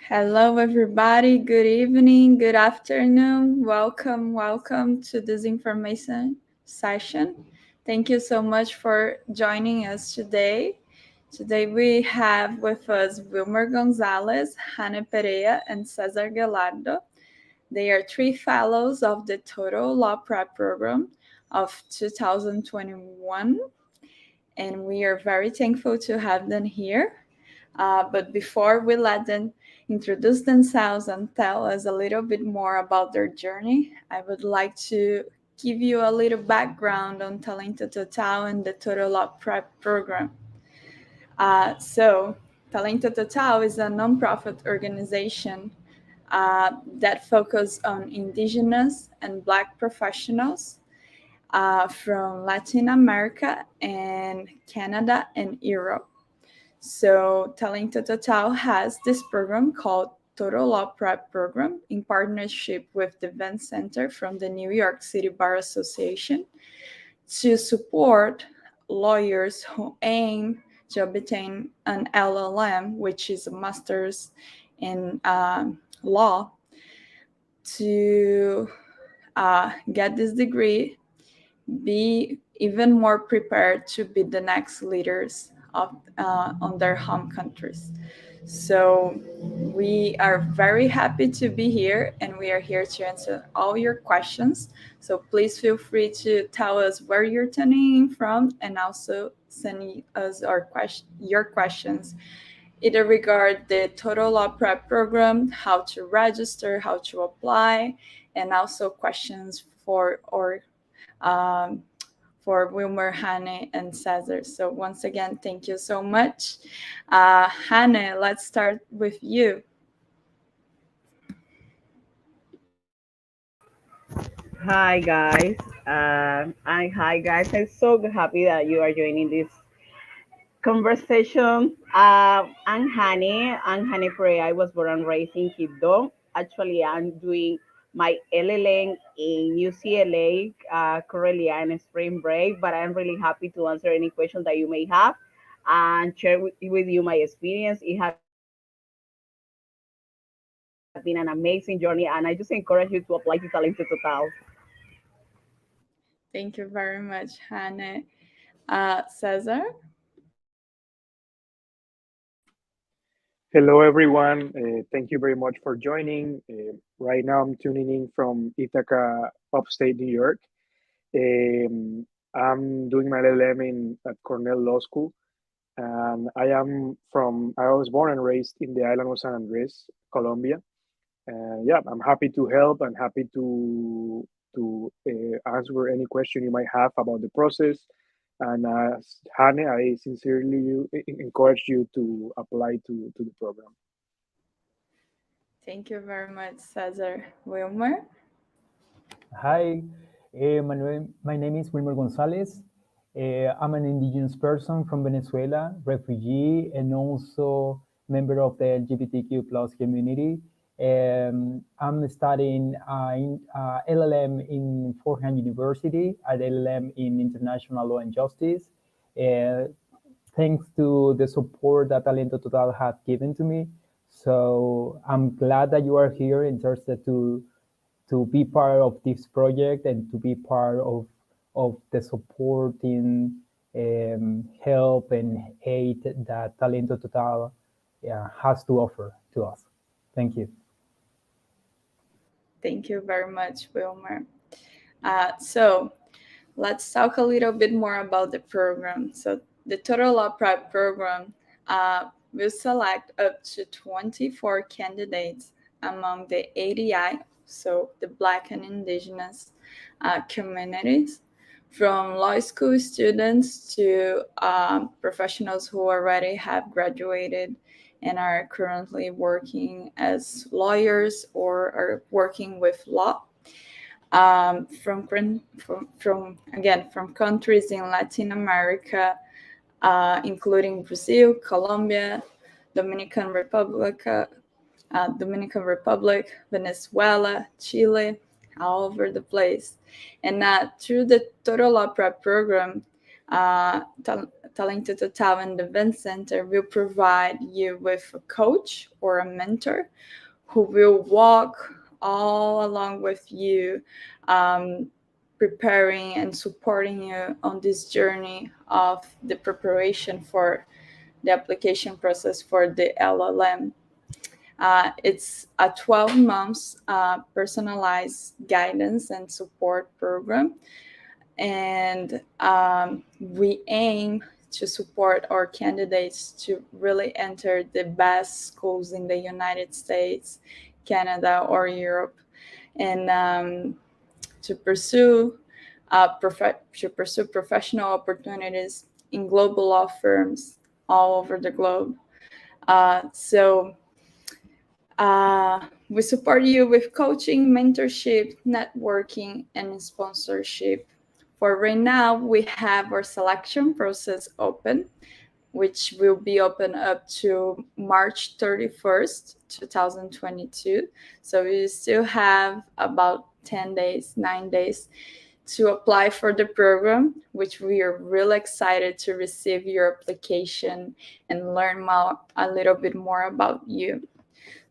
Hello, everybody. Good evening, good afternoon. Welcome to this information session. Thank you so much for joining us today. Today we have with us Wilmer Gonzalez, Hannah Pereira, and Cesar Gallardo. They are three fellows of the Total Law Prep Program of 2021, and we are very thankful to have them here. But before we let them introduce themselves and tell us a little bit more about their journey, I would like to give you a little background on Talento Total and the Total Law Prep Program. So, Talento Total is a nonprofit organization that focuses on indigenous and Black professionals from Latin America and Canada and Europe. So Talento Total has this program called Total Law Prep Program in partnership with the Event Center from the New York City Bar Association to support lawyers who aim to obtain an LLM, which is a master's in law, to get this degree, be even more prepared to be the next leaders on their home countries. So we are very happy to be here, and we are here to answer all your questions. So please feel free to tell us where you're tuning in from, and also sending us your questions, either regard the Total Law Prep Program, how to register, how to apply, and also questions um, for Wilmer, Hane, and Cesar. So once again, thank you so much. Hane, let's start with you. Hi guys, hi guys. I'm so happy that you are joining this conversation. I'm Hani Pereira. I was born and raised in Quito. Actually, I'm doing my LLM in UCLA. Currently, I'm in spring break, but I'm really happy to answer any question that you may have and share with you my experience. It has been an amazing journey, and I just encourage you to apply to Talento Total. Thank you very much, Hane. Cesar? Hello, everyone. Thank you very much for joining. Right now, I'm tuning in from Ithaca, upstate New York. I'm doing my LLM at Cornell Law School, and I was born and raised in the island of San Andres, Colombia. And yeah, I'm happy to help and happy to answer any question you might have about the process. And Hane, I sincerely encourage you to apply to the program. Thank you very much, Cesar. Wilmer? Hi, my name is Wilmer Gonzalez. I'm an indigenous person from Venezuela, refugee, and also member of the LGBTQ plus community. I'm studying LLM in Fordham University at LLM in International Law and Justice. Uh, Thanks to the support that Talento Total has given to me. So I'm glad that you are here interested to be part of this project and to be part of the supporting help and aid that Talento Total has to offer to us. Thank you. Thank you very much, Wilmer. So let's talk a little bit more about the program. So the Total Law Prep Program will select up to 24 candidates among the ADI, so the Black and Indigenous communities, from law school students to professionals who already have graduated and are currently working as lawyers or are working with law, from countries in Latin America, including Brazil, Colombia, Dominican Republic, Venezuela, Chile, all over the place. And through the Total Law Prep Program, Talented Total and Event Center will provide you with a coach or a mentor who will walk all along with you, um, preparing and supporting you on this journey of the preparation for the application process for the LLM. It's a 12 months personalized guidance and support program. And we aim to support our candidates to really enter the best schools in the United States, Canada, or Europe, and to pursue to pursue professional opportunities in global law firms all over the globe. So we support you with coaching, mentorship, networking, and sponsorship. For right now, we have our selection process open, which will be open up to March 31st, 2022. So we still have about 10 days, 9 days to apply for the program, which we are really excited to receive your application and learn more, a little bit more about you.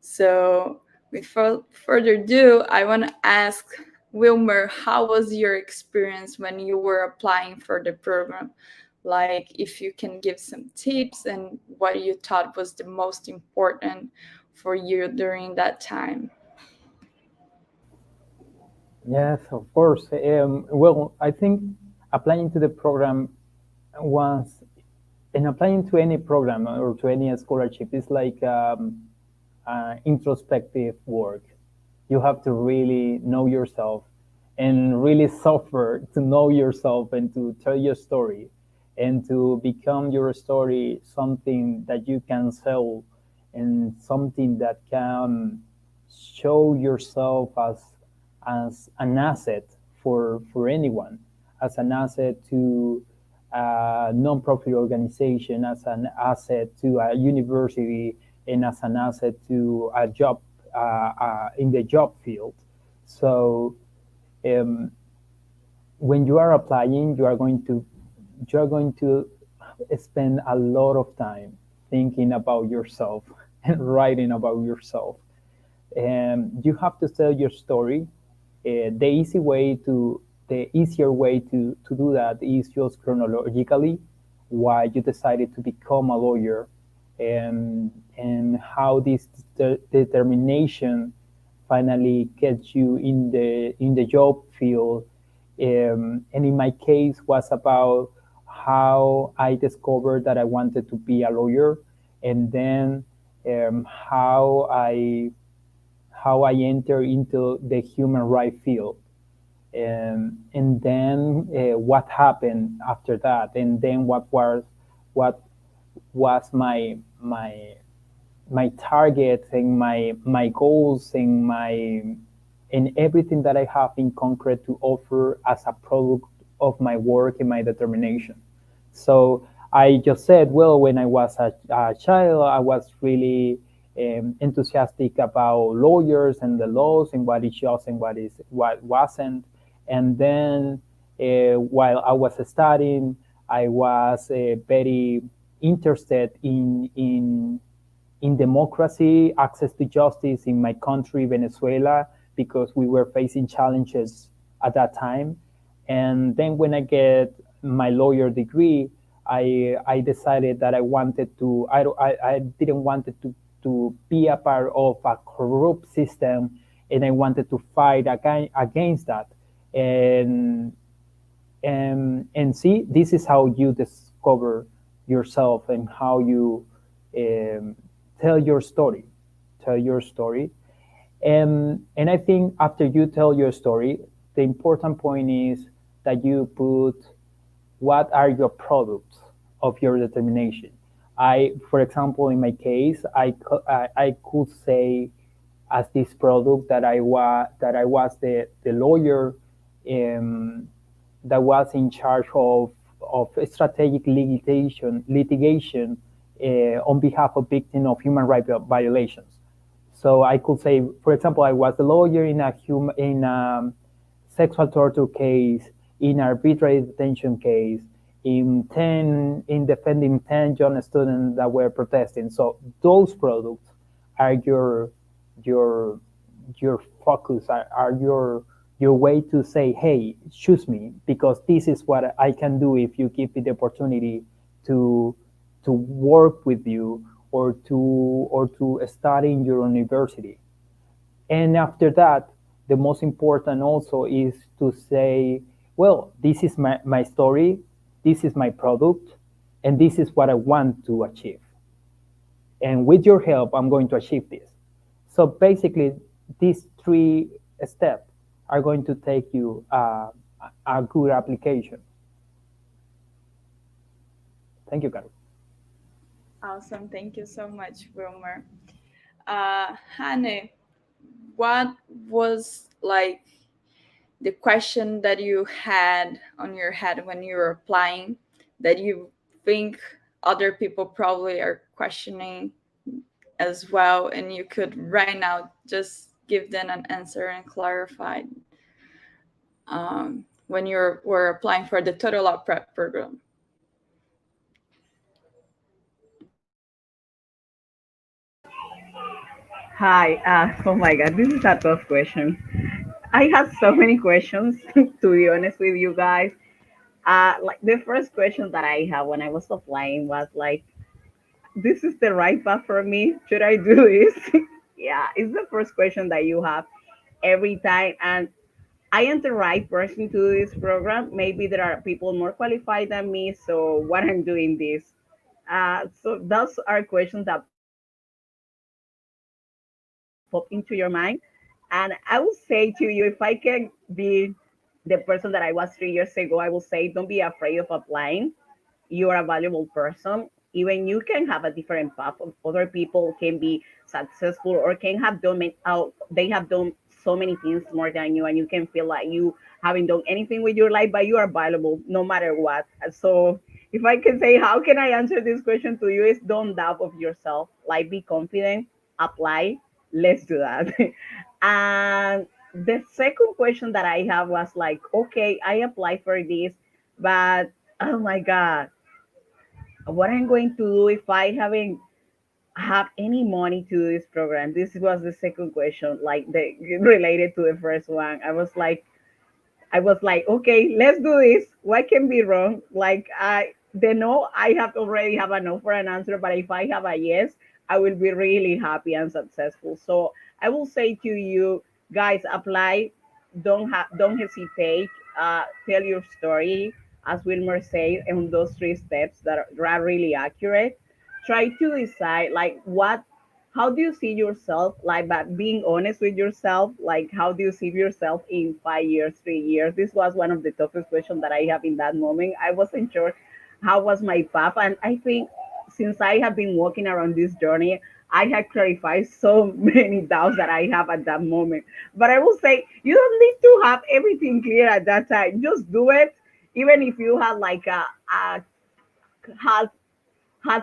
So, without further ado, I want to ask Wilmer, how was your experience when you were applying for the program? Like, if you can give some tips and what you thought was the most important for you during that time. Yes, of course. Well, I think applying to the program once, and applying to any program or to any scholarship is like introspective work. You have to really know yourself and really suffer to know yourself and to tell your story and to become your story something that you can sell and something that can show yourself as an asset for anyone, as an asset to a non-profit organization, as an asset to a university, and as an asset to a job in the job field. So um, when you are applying, you are going to spend a lot of time thinking about yourself and writing about yourself. And you have to tell your story. The easier way to do that is just chronologically why you decided to become a lawyer, and how this determination finally gets you in the job field. And in my case was about how I discovered that I wanted to be a lawyer, and then how I enter into the human rights field, and then what happened after that, and then what was my targets and my goals and everything that I have in concrete to offer as a product of my work and my determination. So I just said, well, when I was a child, I was really enthusiastic about lawyers and the laws and what is just and what wasn't. And then while I was studying, I was very interested in democracy, access to justice in my country, Venezuela, because we were facing challenges at that time. And then when I get my lawyer degree, I decided that I wanted to, I didn't want it to be a part of a corrupt system, and I wanted to fight against that. And, and see, this is how you discover yourself and how you um, tell your story, tell your story. And I think after you tell your story, the important point is that you put what are your products of your determination. For example, in my case, I could say as this product that I was the lawyer um, that was in charge of strategic litigation on behalf of victims of human rights violations. So I could say, for example, I was the lawyer in a sexual torture case, in an arbitrary detention case, in defending 10 young students that were protesting. So those products are your your focus, are your way to say, hey, choose me because this is what I can do if you give me the opportunity to to work with you or to study in your university. And after that, the most important also is to say, well, this is my story, this is my product, and this is what I want to achieve. And with your help, I'm going to achieve this. So basically, these three steps are going to take you a good application. Thank you, Carol. Awesome. Thank you so much, Wilmer. Hane, what was like the question that you had on your head when you were applying that you think other people probably are questioning as well, and you could right now just give them an answer and clarify when you were applying for the Total Law Prep program? Hi. Oh my God, this is a tough question. I have so many questions to be honest with you guys. Like the first question that I had when I was applying was like, "This is the right path for me. Should I do this?" Yeah, it's the first question that you have every time, and I am the right person to do this program. Maybe there are people more qualified than me, so what I'm doing this. So those are questions that pop into your mind. And I will say to you, if I can be the person that I was 3 years ago, I will say, don't be afraid of applying. You are a valuable person. Even you can have a different path. Other people can be successful or can have they have done so many things more than you, and you can feel like you haven't done anything with your life, but you are valuable no matter what. So if I can say, how can I answer this question to you, is don't doubt of yourself, like be confident, apply, let's do that. And the second question that I have was like, okay, I applied for this, but oh my God, what I'm going to do if I haven't have any money to do this program? This was the second question, like the related to the first one. I was like, okay, let's do this. What can be wrong? Like the no, I have already have a no for an answer, but if I have a yes, I will be really happy and successful. So I will say to you guys, apply. Don't hesitate. Tell your story, as Wilmer said, on those three steps that are really accurate. Try to decide like what how do you see yourself, like, but being honest with yourself, like how do you see yourself in 5 years, 3 years? This was one of the toughest questions that I have in that moment. I wasn't sure how was my path, and I think since I have been walking around this journey, I have clarified so many doubts that I have at that moment. But I will say you don't need to have everything clear at that time. Just do it, even if you have like a half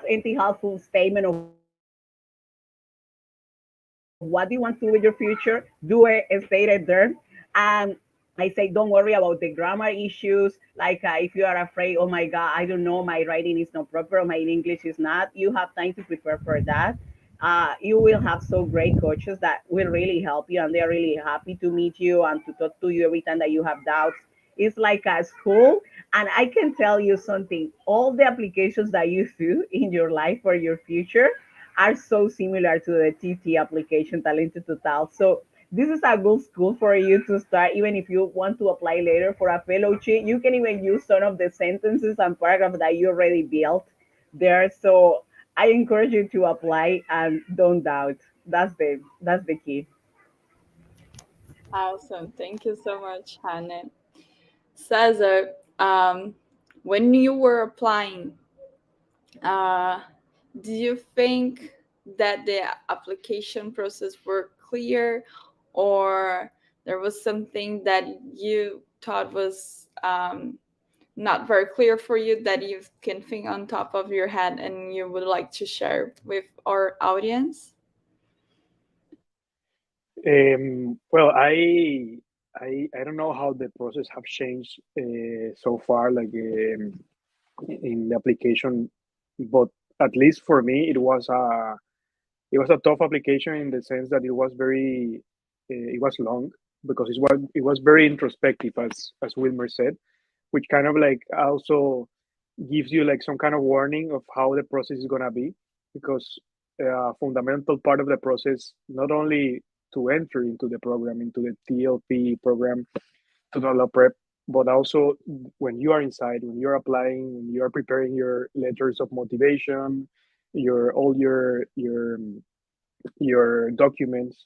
empty, half full statement of what do you want to do with your future. Do it and state it there. And I say, don't worry about the grammar issues. Like if you are afraid, oh my God, I don't know, my writing is not proper or my English is not, you have time to prepare for that. You will have so great coaches that will really help you, and they're really happy to meet you and to talk to you every time that you have doubts. It's like a school. And I can tell you something, all the applications that you do in your life for your future are so similar to the TT application, Talented to Tal. So this is a good school for you to start. Even if you want to apply later for a fellowship, you can even use some of the sentences and paragraphs that you already built there. So I encourage you to apply and don't doubt. That's the key. Awesome. Thank you so much, Hannah. Cesar, when you were applying, uh, do you think that the application process were clear, or there was something that you thought was not very clear for you that you can think on top of your head and you would like to share with our audience? Well, I don't know how the process have changed so far. Like in the application. But at least for me, it was a tough application in the sense that it was long because it was very introspective, as Wilmer said, which kind of like also gives you like some kind of warning of how the process is gonna be, because a fundamental part of the process, not only to enter into the program, into the TLP program, TotalLAW prep, but also when you are inside, when you're applying, when you are preparing your letters of motivation, all your documents,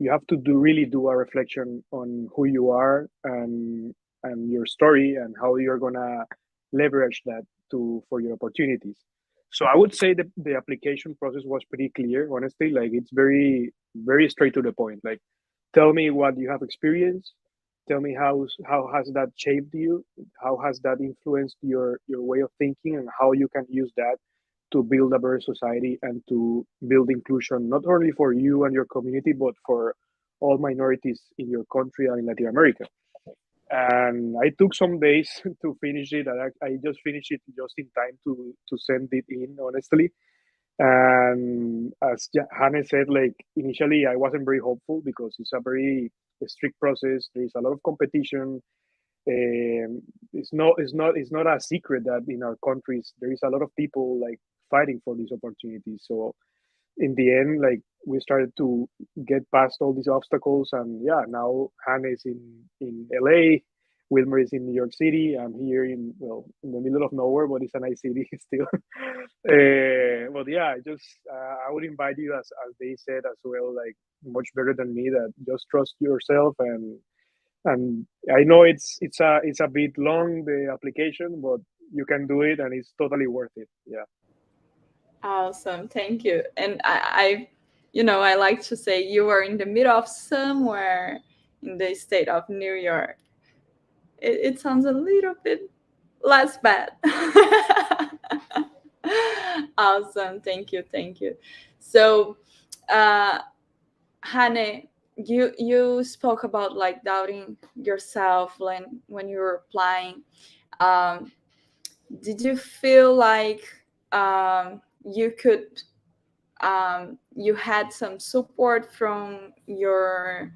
you have to do a reflection on who you are, and your story, and how you're gonna leverage that to for your opportunities. So I would say that the application process was pretty clear, honestly. Like, it's very straight to the point. Like, tell me what you have experienced, tell me how has that shaped you, how has that influenced your way of thinking, and how you can use that to build a better society and to build inclusion, not only for you and your community, but for all minorities in your country and in Latin America. And I took some days to finish it. I just finished it just in time to send it in, honestly. And as Hannah said, like, initially I wasn't very hopeful because it's a very strict process. There's a lot of competition. It's not a secret that in our countries there is a lot of people like fighting for these opportunities. So in the end, like, we started to get past all these obstacles, and yeah, now Hannah is in LA, Wilmer is in New York City. I'm here in the middle of nowhere, but it's a nice city still. But yeah, I would invite you, as they said as well, like, much better than me, that just trust yourself, and I know it's a bit long, the application, but you can do it, and it's totally worth it. Yeah. Awesome, thank you. And I like to say you are in the middle of somewhere in the state of New York. It sounds a little bit less bad. Awesome, thank you, thank you. So, uh, Hane, you spoke about like doubting yourself when you were applying. Um, did you feel like you had some support from your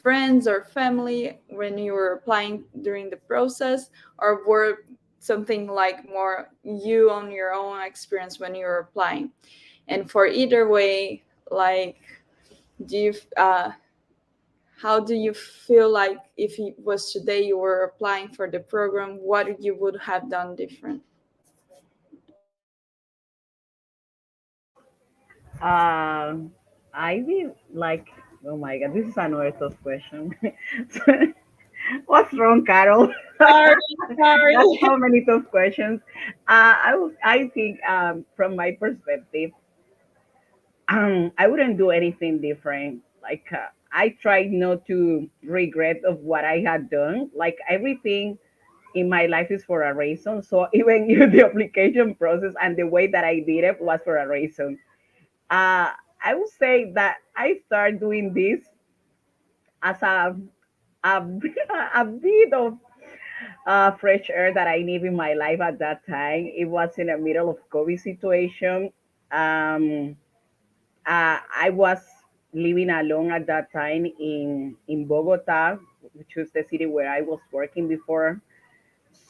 friends or family when you were applying during the process, or were something like more you on your own experience when you were applying? And for either way, like, do you how do you feel like if it was today you were applying for the program, what you would have done different? Um, I did like, oh my God, this is another tough question. What's wrong, Carol? Sorry, That's sorry. so many tough questions. I think, from my perspective, I wouldn't do anything different. Like, I tried not to regret of what I had done. Like, everything in my life is for a reason. So even the application process and the way that I did it was for a reason. Uh, I would say that I started doing this as a, a bit of fresh air that I need in my life at that time. It was in the middle of COVID situation. Um, I was living alone at that time in Bogota, which was the city where I was working before.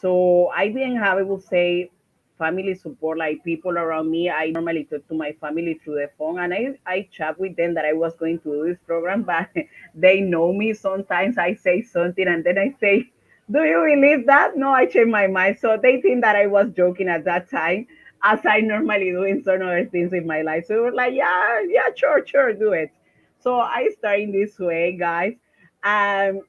So I didn't have, I would say, family support, like people around me. I normally talk to my family through the phone, and I chat with them that I was going to do this program, but they know me. Sometimes I say something and then I say, do you believe that? No, I changed my mind. So they think that I was joking at that time, as I normally do in certain other things in my life. So it was like, yeah, yeah, sure, sure, do it. So I started this way, guys. Um,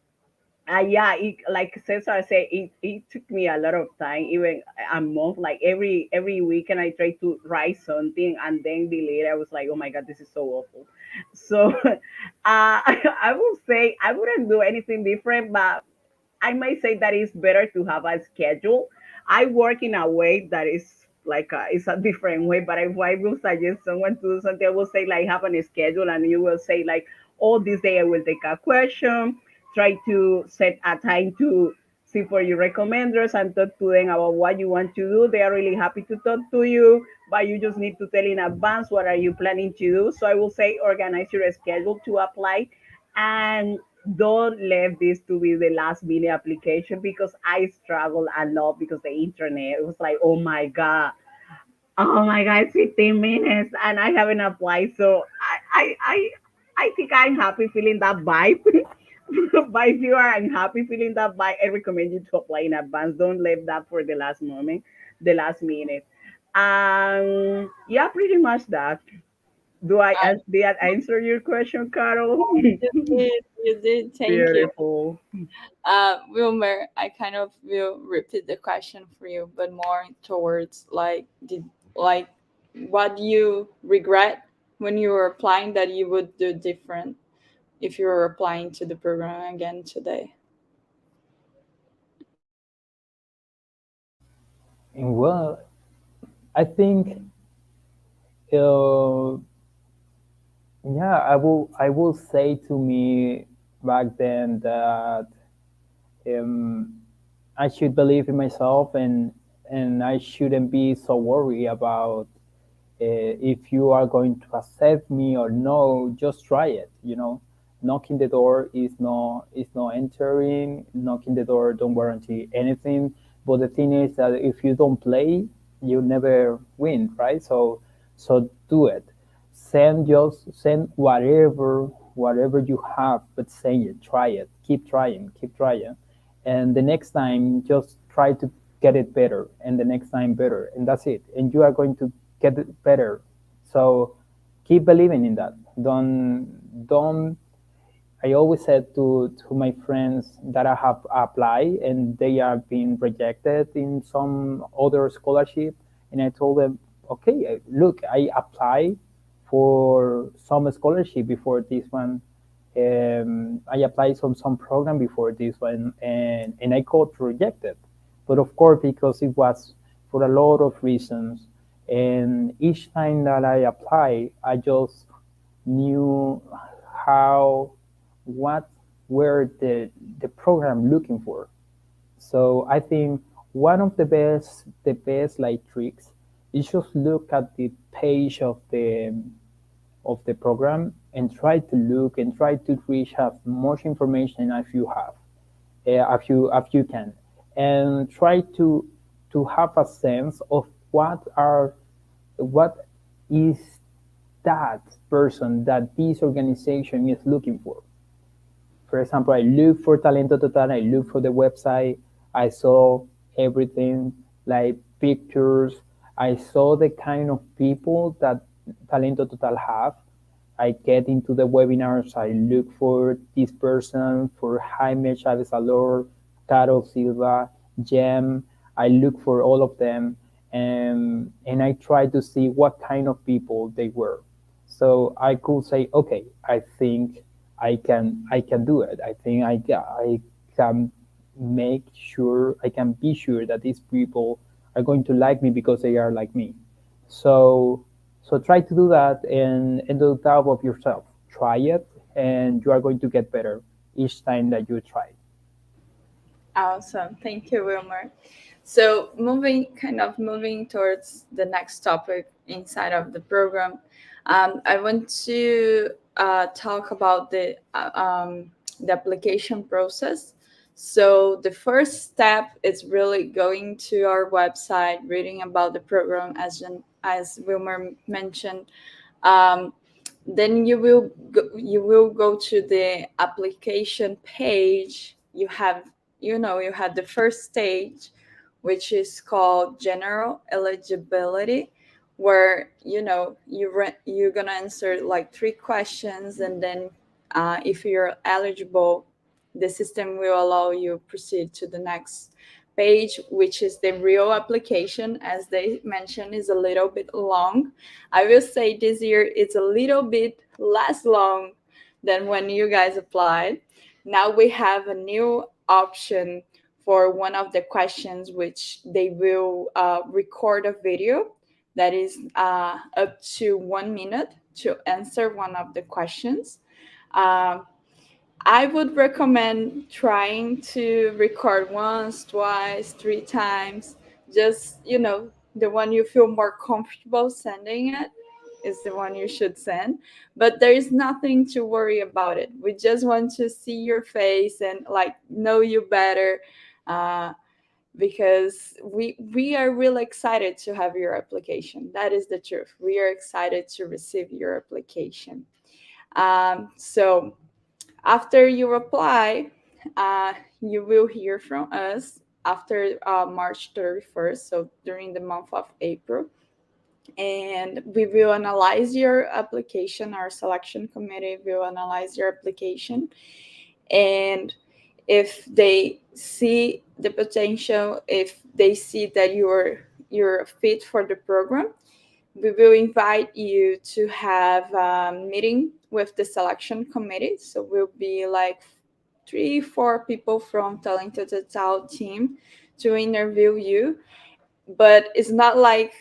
yeah, like Cesar said, it took me a lot of time, even a month. Like every weekend, I tried to write something and then delete. I was like, oh my God, this is so awful. So, I will say I wouldn't do anything different, but I might say that it's better to have a schedule. I work in a way that is like it's a different way, but if I will suggest someone to do something, I will say like have a schedule, and you will say like, all this day I will take a question, try to set a time to see for your recommenders and talk to them about what you want to do. They are really happy to talk to you, but you just need to tell in advance what are you planning to do. So I will say organize your schedule to apply, and don't let this to be the last minute application, because I struggle a lot because the internet was like, oh my God, it's 15 minutes and I haven't applied. So I think I'm happy feeling that vibe. But if you are unhappy feeling that vibe, I recommend you to apply in advance. Don't leave that for the last moment, the last minute. Yeah, pretty much that. Did I answer your question, Carol? You did. Thank you. Beautiful. Wilmer, I kind of will repeat the question for you, but more towards like, like what you regret when you were applying that you would do different if you were applying to the program again today. Well, I think, uh, yeah, I will say to me back then that, um, I should believe in myself, and I shouldn't be so worried about, if you are going to accept me or no. Just try it. Knocking the door is not entering. Knocking the door don't guarantee anything. But the thing is that if you don't play, you never win, right? So do it. Send whatever you have, but say it. Try it. Keep trying, and the next time just try to get it better, and the next time better, and that's it, and you are going to get it better. So keep believing in that. Don't I always said to my friends that I have applied and they are being rejected in some other scholarship, and I told them, okay, look, I applied for some scholarship before this one. I applied some program before this one, and I got rejected. But of course, because it was for a lot of reasons, and each time that I apply, I just knew how what were the program looking for. So I think one of the best like tricks is just look at the page of the program and try to look and try to reach as much information as you have, if you can, and try to have a sense of what is that person that this organization is looking for. For example, I look for Talento Total, I look for the website, I saw everything like pictures, I saw the kind of people that Talento Total have. I get into the webinars, I look for this person, for Jaime Chavez Alor, Carol Silva, Jem, I look for all of them, and I try to see what kind of people they were. So I could say, okay, I think I can do it. I think I can make sure I can be sure that these people are going to like me because they are like me. So try to do that, and do top of yourself. Try it, and you are going to get better each time that you try. Awesome. Thank you, Wilmer. So moving towards the next topic inside of the program, I want to talk about the application process. So the first step is really going to our website, reading about the program, as Wilmer mentioned. Um, then you will go to the application page. You have the first stage, which is called general eligibility, where you're gonna answer like three questions, and then if you're eligible, the system will allow you proceed to the next page, which is the real application. As they mentioned, is a little bit long. I will say this year it's a little bit less long than when you guys applied. Now we have a new option for one of the questions, which they will record a video that is up to 1 minute to answer one of the questions. Um, I would recommend trying to record once, twice, three times. Just, the one you feel more comfortable sending it is the one you should send. But there is nothing to worry about it. We just want to see your face and like know you better. Uh, because we are really excited to have your application. That is the truth. We are excited to receive your application. So after you apply, you will hear from us after March 31st, so during the month of April. And we will analyze your application. Our selection committee will analyze your application. And if they see the potential, if they see that you're fit for the program, we will invite you to have a meeting with the selection committee. So we'll be like 3, 4 people from Talented Total team to interview you, but it's not like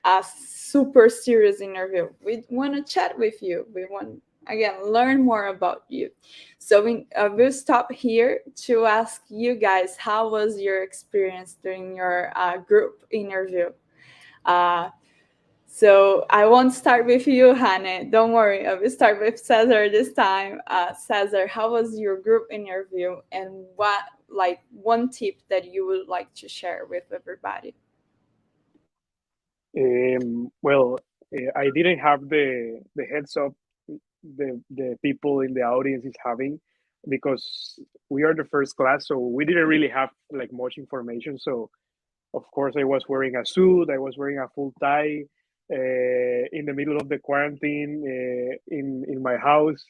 a super serious interview. We want to chat with you. We want, again, learn more about you. So we'll stop here to ask you guys, how was your experience during your group interview? Uh, so I won't start with you, Hane. Don't worry. I will start with Cesar this time. Cesar, how was your group interview, and what, like, one tip that you would like to share with everybody? Well, I didn't have the heads up the people in the audience is having, because we are the first class, so we didn't really have like much information. So of course, I was wearing a suit. I was wearing a full tie in the middle of the quarantine in my house,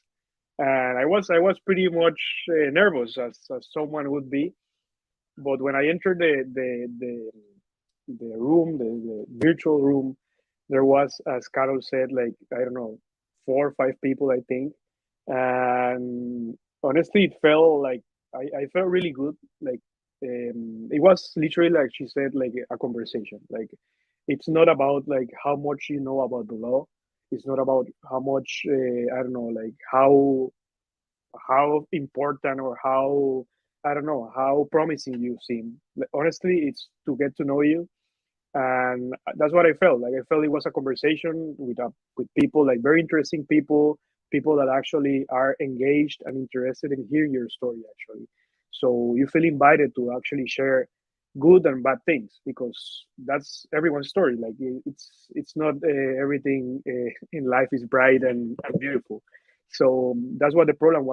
and I was pretty much nervous as someone would be. But when I entered the room, the virtual room, there was, as Carol said, like, I don't know, 4 or 5 people, I think. And honestly, it felt like I felt really good. Like, it was literally, like she said, like a conversation. Like, it's not about like how much you know about the law. It's not about how much I don't know, like how important or how, I don't know, how promising you seem. Like, honestly, it's to get to know you, and that's what I felt. Like, I felt it was a conversation with people, like very interesting people, people that actually are engaged and interested in hearing your story. Actually, so you feel invited to actually share good and bad things, because that's everyone's story. Like, it's not everything in life is bright and beautiful. So that's what the program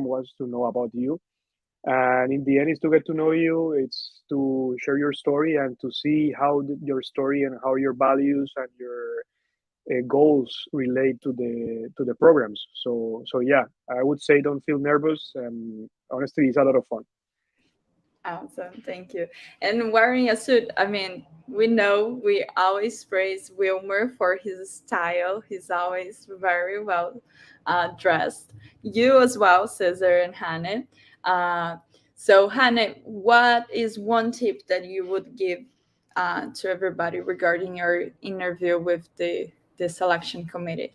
was to know about you, and in the end is to get to know you. It's to share your story and to see how your story and how your values and your goals relate to the programs. So yeah, I would say don't feel nervous, and honestly, it's a lot of fun. Awesome, thank you. And wearing a suit, I mean, we know we always praise Wilmer for his style. He's always very well dressed. You as well, Cesar and Hannah. Uh, so, Hannah, what is one tip that you would give to everybody regarding your interview with the selection committee?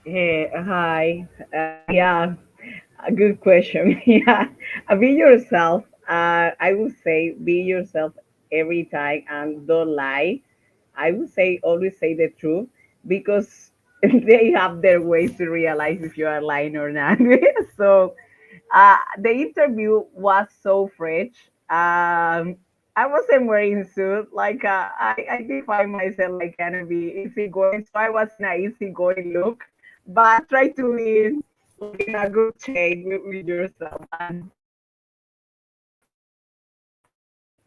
Hey, hi. Yeah, a good question. Yeah, be yourself. I would say be yourself every time and don't lie. I would say always say the truth, because they have their ways to realize if you are lying or not. So the interview was so fresh. I wasn't wearing suit. Like I define myself like gonna be easygoing, so I was in a easygoing look, but try to be like in a good shape with yourself. And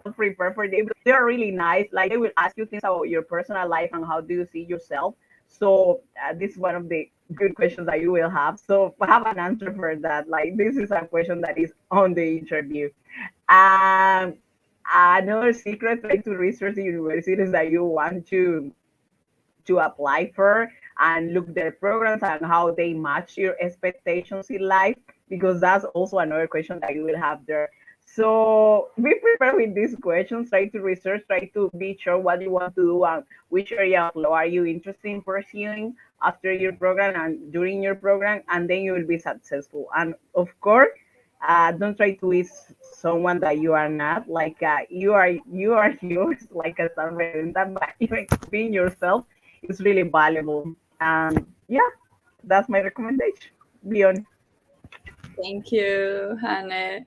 don't prepare for them. They're really nice. Like they will ask you things about your personal life and how do you see yourself. So this is one of the good questions that you will have. So have an answer for that. Like this is a question that is on the interview. Um, Another secret: try to research the universities that you want to apply for and look their programs and how they match your expectations in life, because that's also another question that you will have there. So be prepared with these questions. Try to research. Try to be sure what you want to do and which area of law are you interested in pursuing after your program and during your program, and then you will be successful. And of course, don't try to be someone that you are not. Like you are yours, like a San Redenta, but even being yourself is really valuable. And yeah, that's my recommendation. Be honest. Thank you, Hannah.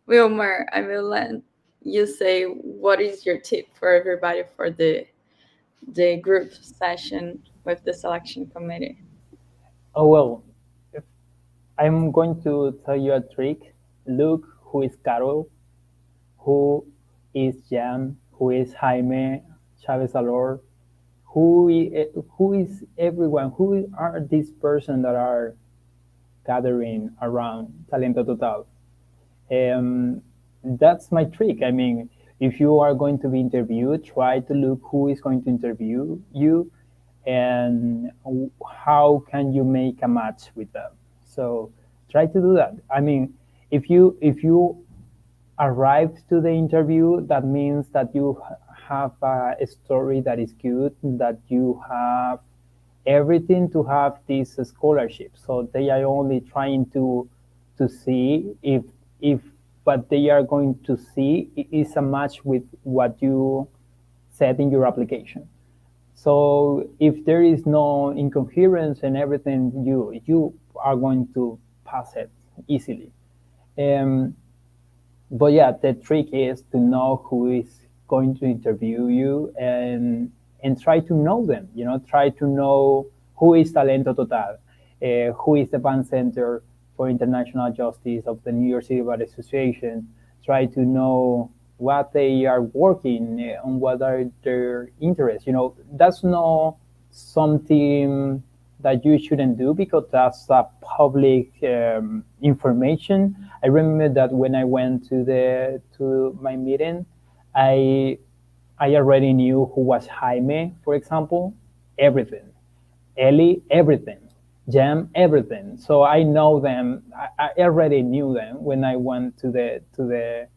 Wilmer, I will let you say what is your tip for everybody for the group session with the selection committee. Oh, well, if I'm going to tell you a trick. Look who is Carol, who is Jan, who is Jaime Chavez Alor, who is everyone, who are these persons that are gathering around Talento Total. Um, that's my trick. I mean, if you are going to be interviewed, try to look who is going to interview you and how can you make a match with them. So try to do that. I mean, if you arrived to the interview, that means that you have a story that is good, that you have everything to have this scholarship. So they are only trying to see if what they are going to see is a match with what you said in your application. So if there is no incoherence and everything, you are going to pass it easily. Um, but yeah, the trick is to know who is going to interview you and try to know them. You know, try to know who is Talento Total, who is the band center for international justice of the New York City Bar Association. Try to know what they are working on, what are their interests. You know, that's not something that you shouldn't do because that's a public information. I remember that when I went to my meeting, I I already knew who was Jaime, for example, everything. Ellie, everything. Jam, everything. So I know them. I already knew them when I went to the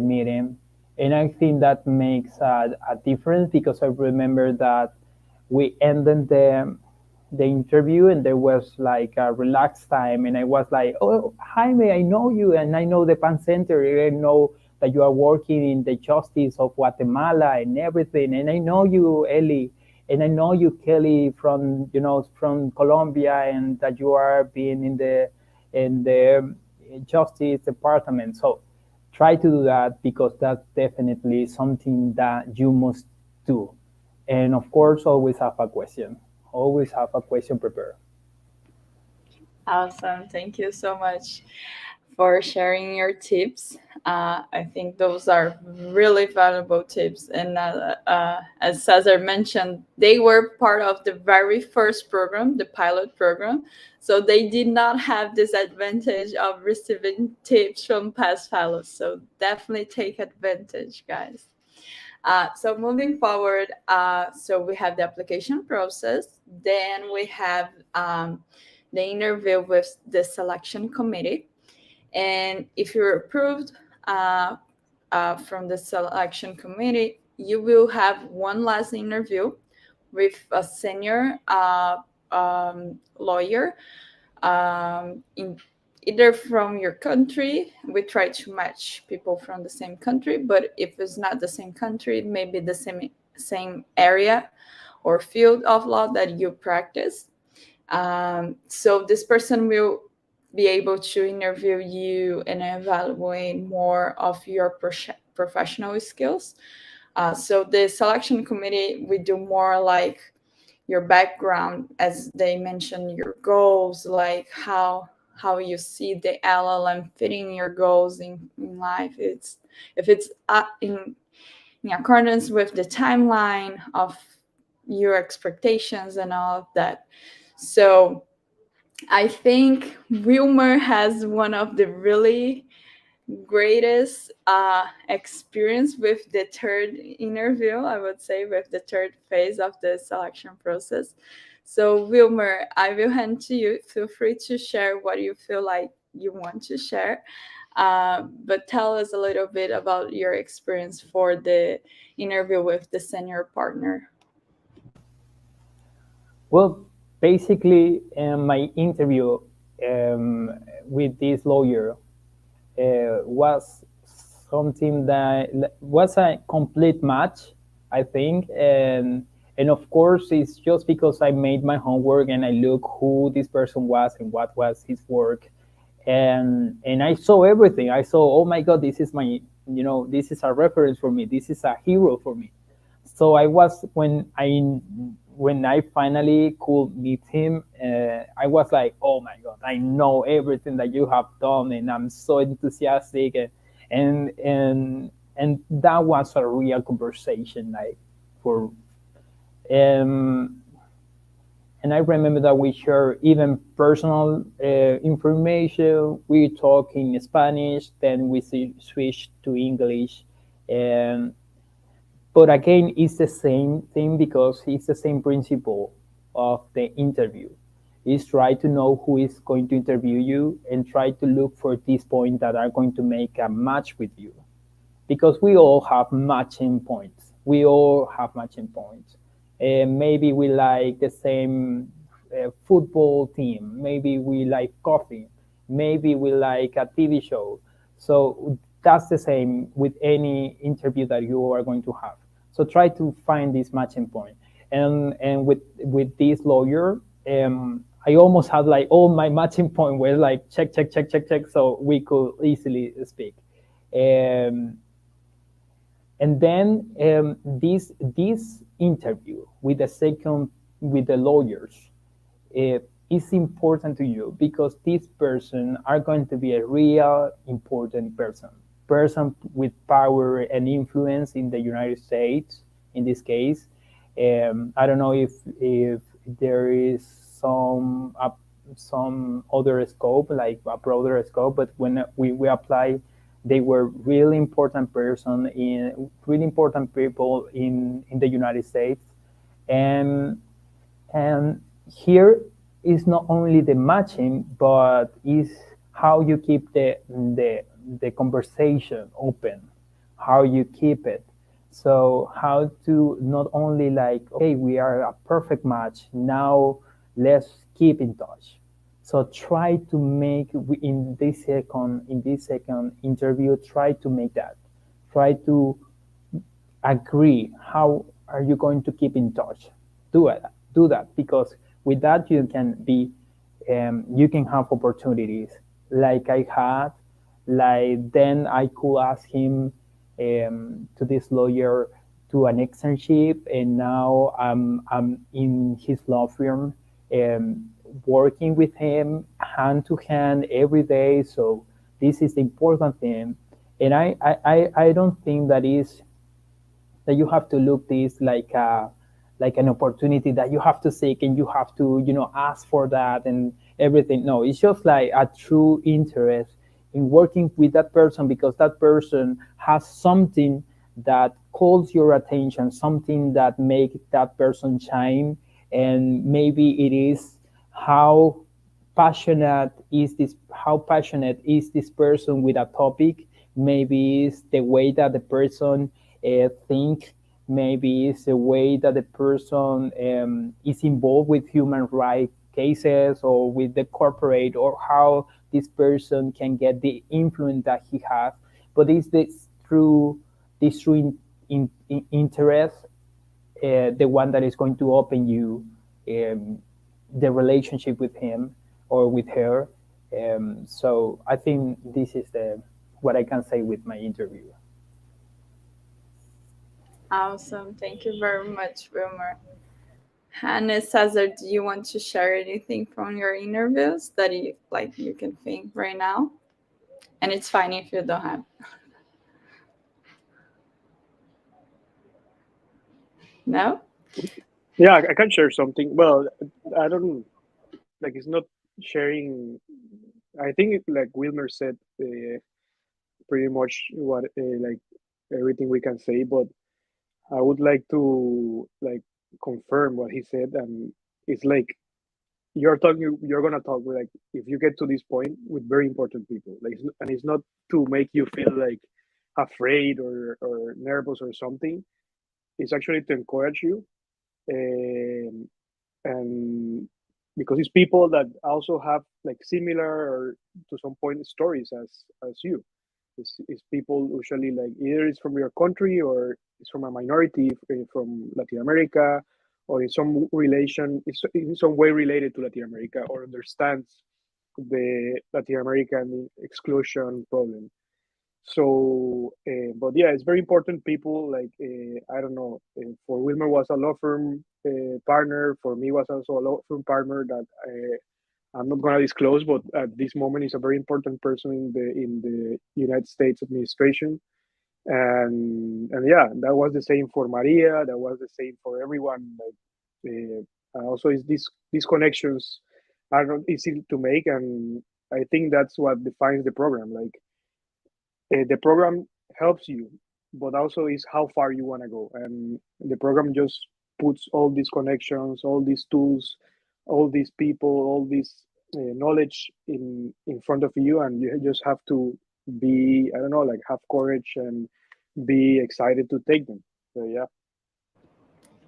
meeting, and I think that makes a difference because I remember that we ended the interview and there was like a relaxed time, and I was like, "Oh, Jaime, I know you, and I know the Pan Center. I know that you are working in the justice of Guatemala and everything, and I know you, Eli." And I know you, Kelly, from Colombia, and that you are being in the justice department. So try to do that because that's definitely something that you must do. And of course, always have a question. Always have a question prepared. Awesome. Thank you so much for sharing your tips. I think those are really valuable tips. And as Cesar mentioned, they were part of the very first program, the pilot program. So they did not have this advantage of receiving tips from past fellows. So definitely take advantage, guys. So moving forward, so we have the application process. Then we have the interview with the selection committee. And if you're approved from the selection committee, you will have one last interview with a senior lawyer in either from your country. We try to match people from the same country, but if it's not the same country, maybe the same area or field of law that you practice. So this person will be able to interview you and evaluate more of your professional skills. So the selection committee, we do more like your background, as they mentioned, your goals, like how you see the LLM fitting your goals in life. It's if it's in accordance with the timeline of your expectations and all of that. So I think Wilmer has one of the really greatest experience with the third interview, I would say, with the third phase of the selection process. So, Wilmer, I will hand to you. Feel free to share what you feel like you want to share. But tell us a little bit about your experience for the interview with the senior partner. Well, basically, my interview um, with this lawyer was something that was a complete match, I think, and of course, it's just because I made my homework and I looked who this person was and what was his work, and I saw everything. I saw, oh my God, this is my, this is a reference for me. This is a hero for me. So I was when I finally could meet him, I was like, oh my God, I know everything that you have done, and I'm so enthusiastic, and that was a real conversation, like for um, and I remember that we share even personal information. We talk in Spanish, then we switch to English, and but again, it's the same thing because it's the same principle of the interview. Is try to know who is going to interview you and try to look for these points that are going to make a match with you because we all have matching points. We all have matching points. Maybe we like the same football team. Maybe we like coffee. Maybe we like a TV show. So that's the same with any interview that you are going to have. So try to find this matching point. And with this lawyer, I almost had like all my matching point were like check check check check check, so we could easily speak. Um, and then this interview with the second with the lawyers uh, is important to you because this person are going to be a real important person with power and influence in the United States in this case. I don't know if there is some other scope, like a broader scope, but when we apply, they were really important person in really important people in the United States, and and here is not only the matching, but is how you keep the conversation open, how you keep it. So how to not only like, okay, we are a perfect match. Now let's keep in touch. So try to make in this second interview, try to make that. Try to agree how are you going to keep in touch. Do that because with that you can have opportunities like I had. Like then I could ask him to this lawyer to an externship, and now I'm in his law firm, um, working with him hand to hand every day. So this is the important thing, and I don't think that you have to look this like an opportunity that you have to seek and you have to ask for that and everything. No, it's just like a true interest in working with that person because that person has something that calls your attention, something that makes that person shine, and maybe it is how passionate is this person with a topic. Maybe it's the way that the person think. Maybe it's the way that the person is involved with human rights cases or with the corporate, or how this person can get the influence that he has. But it's this true interest, the one that is going to open you um, the relationship with him or with her. So I think this is the what I can say with my interview. Awesome. Thank you very much, Wilmer. Hannah, Cesar, do you want to share anything from your interviews that you can think right now? And it's fine if you don't have. No? Yeah, I can share something. Well, I don't like it's not sharing. I think like Wilmer said, pretty much what like everything we can say, but I would like to like confirm what he said, and it's like you're gonna talk with, like, if you get to this point, with very important people, like, and it's not to make you feel like afraid or nervous or something. It's actually to encourage you, um, and because it's people that also have like similar, or to some point, stories as you. It's people usually, like, either it's from your country, or it's from a minority, from Latin America, or in some relation, it's in some way related to Latin America, or understands the Latin American exclusion problem. So, but yeah, it's very important. People, like, I don't know. For Wilmer was a law firm partner. For me, was also a law firm partner that I'm not gonna disclose, but at this moment is a very important person in the United States administration. And yeah, that was the same for Maria. That was the same for everyone. Like, also, is these connections are not easy to make, and I think that's what defines the program. Like, the program helps you, but also is how far you want to go. And the program just puts all these connections, all these tools, all these people, all this knowledge in front of you, and you just have to be, I don't know, like, have courage and be excited to take them. So yeah.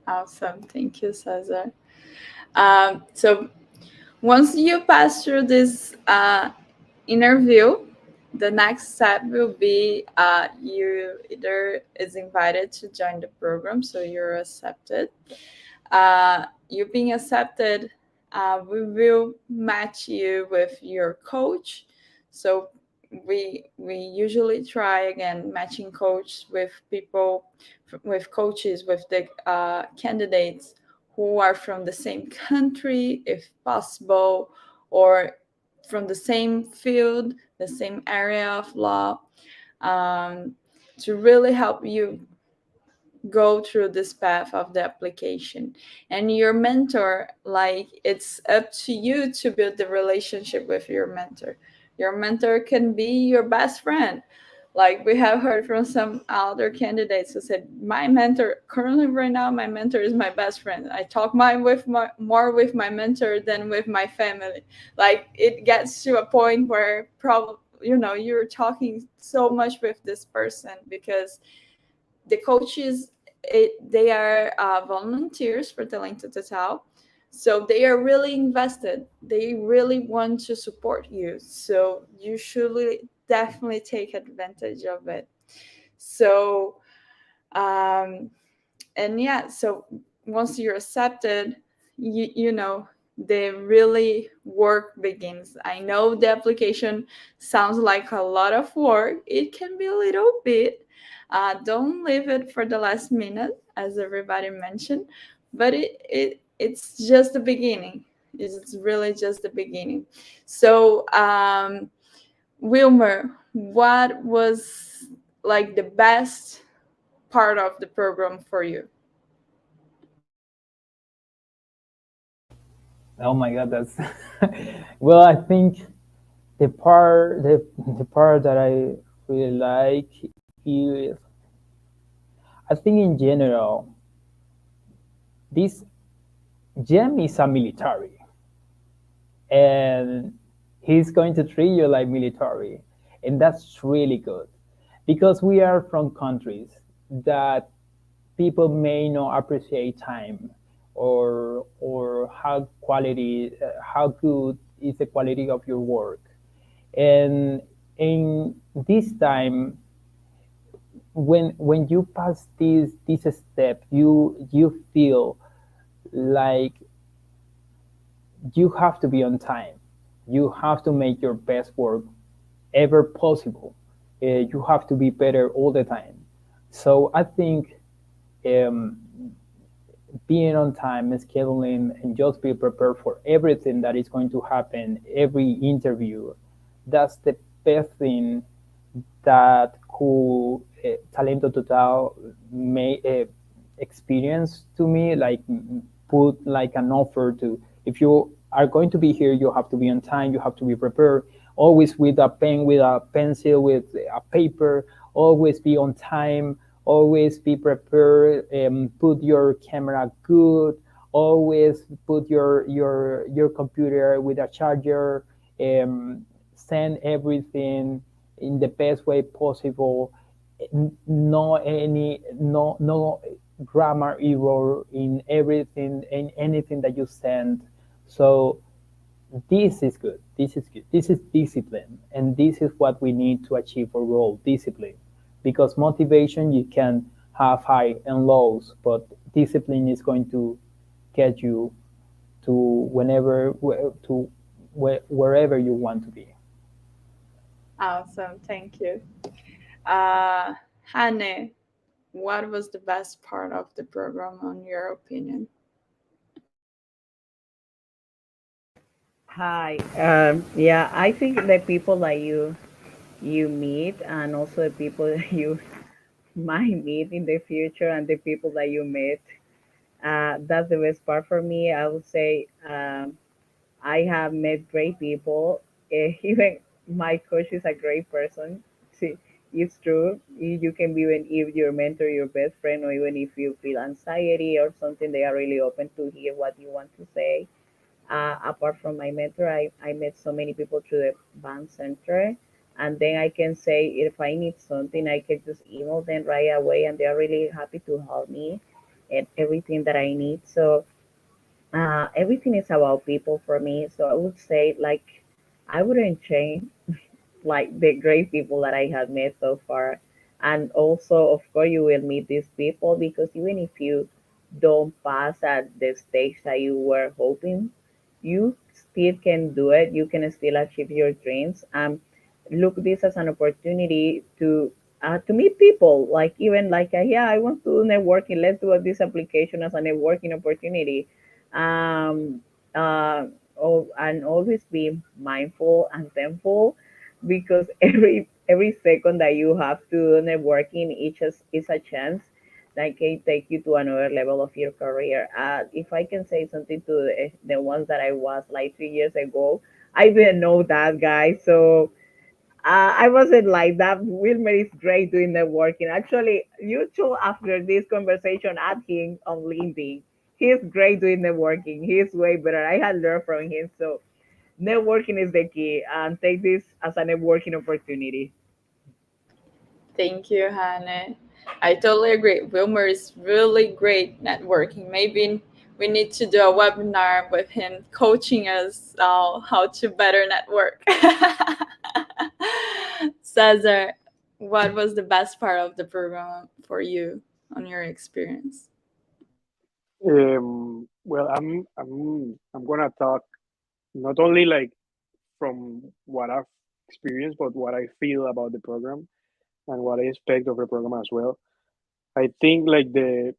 Awesome. Thank you, Cesar. So once you pass through this interview, the next step will be you either is invited to join the program, so you're accepted. You being accepted, we will match you with your coach. So we usually try again matching coach with people, with coaches, with the candidates who are from the same country, if possible, or from the same field, the same area of law, um, to really help you go through this path of the application. And your mentor, like, it's up to you to build the relationship with your mentor. Your mentor can be your best friend. Like, we have heard from some other candidates who said, my mentor currently, right now, my mentor is my best friend. I talk more with my mentor than with my family. Like, it gets to a point where probably, you're talking so much with this person, because the coaches, they are volunteers for Talento Total, so they are really invested. They really want to support you, so you should really definitely take advantage of it. So um, and yeah, so once you're accepted, the really work begins. I know the application sounds like a lot of work. It can be a little bit. Don't leave it for the last minute, as everybody mentioned, but it's just the beginning. It's really just the beginning. So Wilmer, what was like the best part of the program for you? Oh my God, that's well. I think the part that I really like is, I think in general, this gem is a military, and he's going to treat you like military, and that's really good because we are from countries that people may not appreciate time, or how good is the quality of your work. And in this time, when you pass this step, you feel like you have to be on time. You have to make your best work ever possible. You have to be better all the time. So I think um, being on time, scheduling, and just be prepared for everything that is going to happen, every interview, that's the best thing that could Talento Total may experience to me. Like, put like an offer to, if you are going to be here, you have to be on time, you have to be prepared, always with a pen, with a pencil, with a paper, always be on time, always be prepared, put your camera good, always put your computer with a charger, send everything in the best way possible. No grammar error in everything, in anything that you send. So this is good. This is good. This is discipline, and this is what we need to achieve our goal: discipline. Because motivation, you can have high and lows, but discipline is going to get you to wherever you want to be. Awesome. Thank you. Uh, Hane, what was the best part of the program, on your opinion? Hi. Yeah, I think the people that you meet, and also the people that you might meet in the future, and the people that you met, that's the best part for me. I would say I have met great people. Even my coach is a great person. See, it's true. You can be, even if your mentor, your best friend, or even if you feel anxiety or something, they are really open to hear what you want to say. Apart from my mentor, I met so many people through the band center. And then I can say, if I need something, I can just email them right away, and they are really happy to help me and everything that I need. So everything is about people for me. So I would say, like, I wouldn't change like the great people that I have met so far. And also, of course, you will meet these people, because even if you don't pass at the stage that you were hoping, you still can do it. You can still achieve your dreams. Look this as an opportunity to meet people. Like, even like, yeah, I want to do networking. Let's do this application as a networking opportunity. Um, and always be mindful and thankful, because every second that you have to do networking, each is a chance that can take you to another level of your career. If I can say something to the ones that I was like 3 years ago, I didn't know that guy, so I wasn't like that. Wilmer is great doing networking. Actually, you should, after this conversation, add him on LinkedIn. He's great doing networking. He's way better. I had learned from him. So networking is the key, and take this as a networking opportunity. Thank you, Hannah. I totally agree. Wilmer is really great networking. Maybe we need to do a webinar with him coaching us how to better network. Cesar, what was the best part of the program for you on your experience? Well, I'm gonna talk not only like from what I've experienced, but what I feel about the program and what I expect of the program as well. I think like the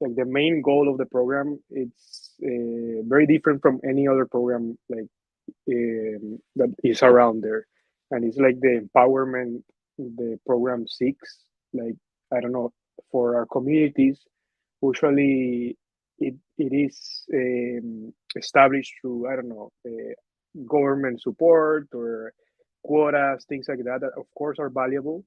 main goal of the program, it's very different from any other program like that is around there, and it's like the empowerment the program seeks. Like, I don't know, for our communities, usually it is established through, I don't know, government support or quotas, things like that. That of course are valuable,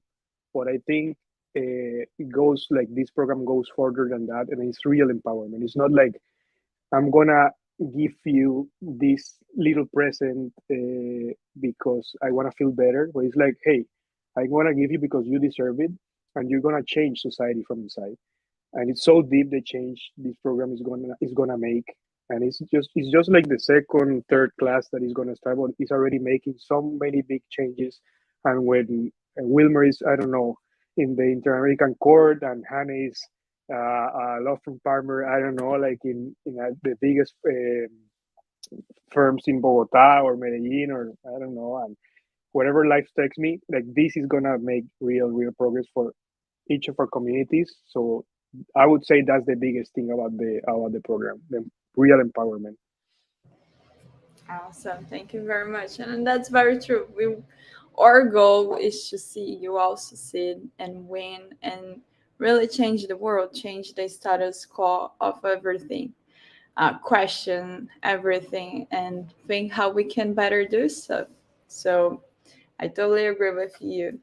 but I think it goes like this program goes further than that, and it's real empowerment. It's not like I'm gonna give you this little present because I want to feel better. But it's like, hey, I want to give you because you deserve it, and you're gonna change society from inside. And it's so deep the change this program is gonna make. And it's just like the second, third class that is gonna start, but it's already making so many big changes. And when Wilmer is, I don't know, in the Inter-American Court, and Hannah is a law firm partner, I don't know, like in the biggest firms in Bogota or Medellin, or I don't know, and whatever life takes me, like this is gonna make real progress for each of our communities. So I would say that's the biggest thing about the program, the real empowerment. Awesome. Thank you very much. And that's very true. Our goal is to see you all succeed and win and really change the world, change the status quo of everything, question everything, and think how we can better do so. So I totally agree with you.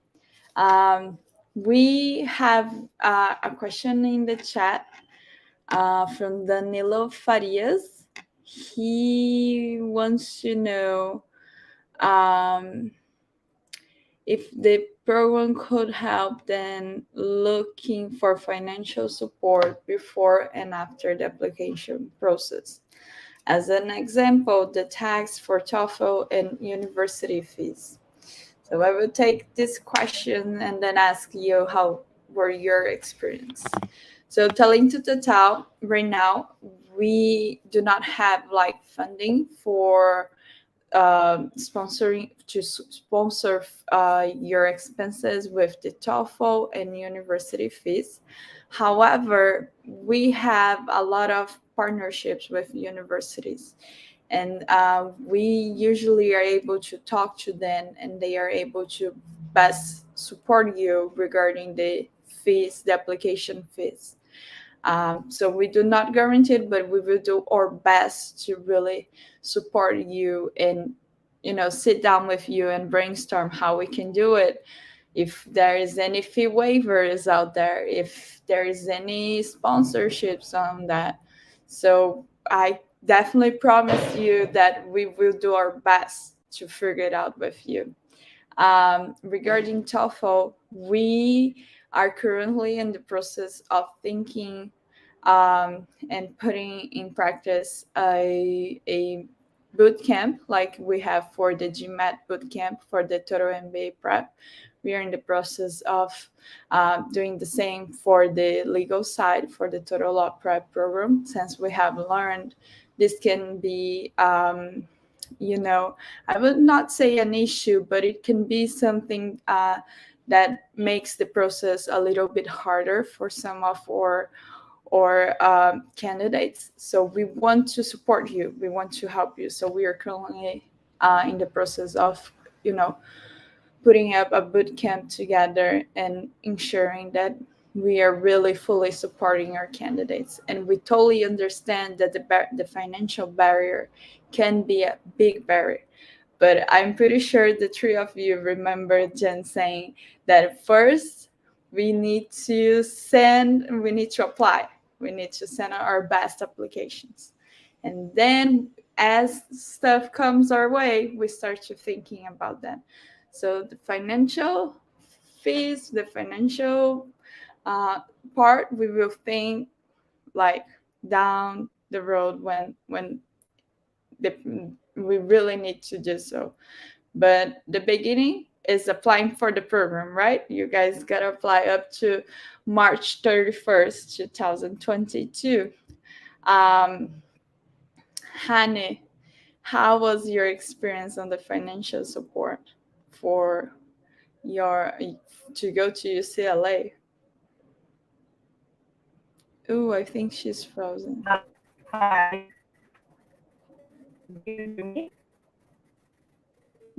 Um, we have a question in the chat. from Danilo Farias. He wants to know um, if the program could help them looking for financial support before and after the application process. As an example, the tax for TOEFL and university fees. So I will take this question and then ask you how were your experience. So telling to Total right now, we do not have like funding for sponsoring to sponsor your expenses with the TOEFL and university fees. However, we have a lot of partnerships with universities, and we usually are able to talk to them, and they are able to best support you regarding the fees, the application fees. So we do not guarantee it, but we will do our best to really support you and sit down with you and brainstorm how we can do it. If there is any fee waivers out there, if there is any sponsorships on that, so I definitely promise you that we will do our best to figure it out with you. Regarding TOEFL, we are currently in the process of thinking and putting in practice a boot camp like we have for the GMAT boot camp for the Total MBA prep. We are in the process of doing the same for the legal side for the Total Law prep program, since we have learned this can be I would not say an issue, but it can be something that makes the process a little bit harder for some of our candidates. So we want to support you. We want to help you. So we are currently in the process of, you know, putting up a boot camp together and ensuring that we are really fully supporting our candidates. And we totally understand that the financial barrier can be a big barrier. But I'm pretty sure the three of you remember Jen saying that first we need to apply. We need to send our best applications. And then as stuff comes our way, we start to thinking about that. So the financial fees, the financial uh, part, we will think like down the road when the, we really need to do so. But the beginning is applying for the program, right? You guys gotta apply up to March 31st, 2022. Um, Hane, how was your experience on the financial support for your to go to UCLA? Ooh, I think she's frozen. Hi. Do you hear me?